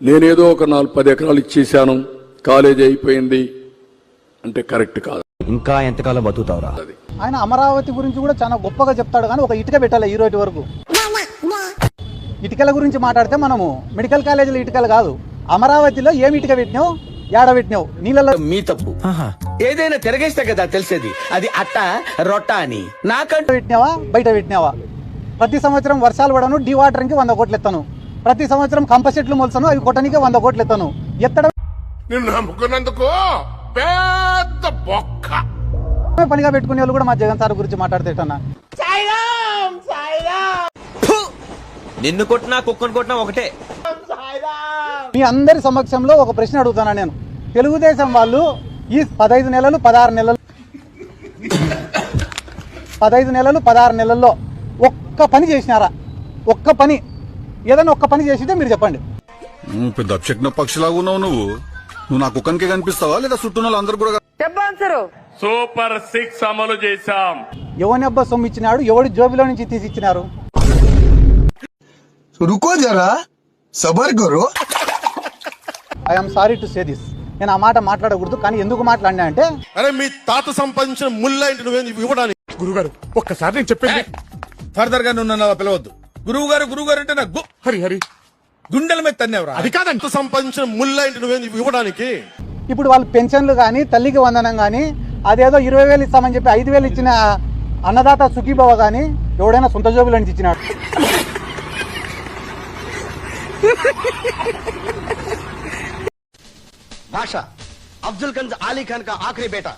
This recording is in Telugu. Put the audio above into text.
నేనేదో ఒక 4-10 ఎకరాలు ఇచ్చేసాను, కాలేజీ అయిపోయింది అంటే కరెక్ట్ కాదు. ఇంకా ఎంతకాలం బతుకుతావురా? ఆయన అమరావతి గురించి కూడా చాలా గొప్పగా చెప్తాడు, కానీ ఒక ఇటుక పెట్టాలి ఈ రోజు వరకు. ఇటుకల గురించి మాట్లాడితే మనము మెడికల్ కాలేజీలో ఇటుకలు కాదు, అమరావతిలో ఏమి ఇటుక పెట్టినావు, ఏడ పెట్టినావు? నీళ్ళలో మీ తప్పు. ఏదైనా తిరగేస్తే కదా తెలిసేది అది అట్ట రొట్ట అని. నాకంటూ పెట్టినావా, బయట పెట్టినావా? ప్రతి సంవత్సరం వర్షాలు పడను, డీ వాటరింగ్కి 100 కోట్లు ఎత్తాను. ప్రతి సంవత్సరం కంప చెట్లు మొలసను, అవి కొట్టనికి 100 కోట్లు ఎత్తాను. ఎత్తడం నిన్ను నమ్ముకున్నందుకు పెద్ద బొక్క పనిగా పెట్టుకునే వాళ్ళు కూడా మా జగన్ సార్ గురించి మాట్లాడితేటన్నా. నిన్ను కొట్టినా కుక్కను కొట్టినా ఒకటే. మీ అందరి సమక్షంలో ఒక ప్రశ్న అడుగుతాను నేను. తెలుగుదేశం వాళ్ళు ఈ 15 నెలలు 16 నెలలు 15 నెలలు 16 నెలల్లో ఒక్క పని చేసినారా? ఒక్క పని, ఏదైనా ఒక్క పని చేసింటే మీరు చెప్పండి. పెద్ద అక్షజ్ఞ పక్షిలాగా ఉన్నావు నువ్వు. నా కుక్కనికే కనిపిస్తావా లేదా చుట్టూ అందరు కూడా? సూపర్ 6 అమలు చేశాం. ఎవని అబ్బా సొమ్ము ఇచ్చినాడు, ఎవడి జోబిలో నుంచి తీసి ఇచ్చినారు? रुको जरा सबर करो. I'm sorry to say this. నేను ఆ మాట మాట్లాడకూడదు, కానీ ఎందుకు మాట్లాడినా అంటే, అరే మీ తాత సంపాదించిన ముళ్ళ ఇంటి నువ్వేం ఇవ్వడానికి? గురుగారు ఒక్కసారి నేను చెప్పేది ఫర్దర్ గా నువ్వు అలా పిలవద్దు. గురువు గారు అంటే నాకు హరి హరి గుండెల మీద తన్నేవరా? అది కాదంత సంపాదించిన ముళ్ళ ఇంటి నువ్వేం ఇవ్వడానికి? ఇప్పుడు వాళ్ళు పెన్షన్లు కానీ, తల్లికి వందనం కానీ, అదేదో 20,000 ఇస్తామని చెప్పి 5,000 ఇచ్చిన అన్నదాత సుఖీభవ కానీ ఎవడైనా సొంత జోబులో నుంచి ఇచ్చినాడు? భాష అఫ్జల్ గంజ్ ఆలీ ఖాన్ కా ఆఖరి బేటా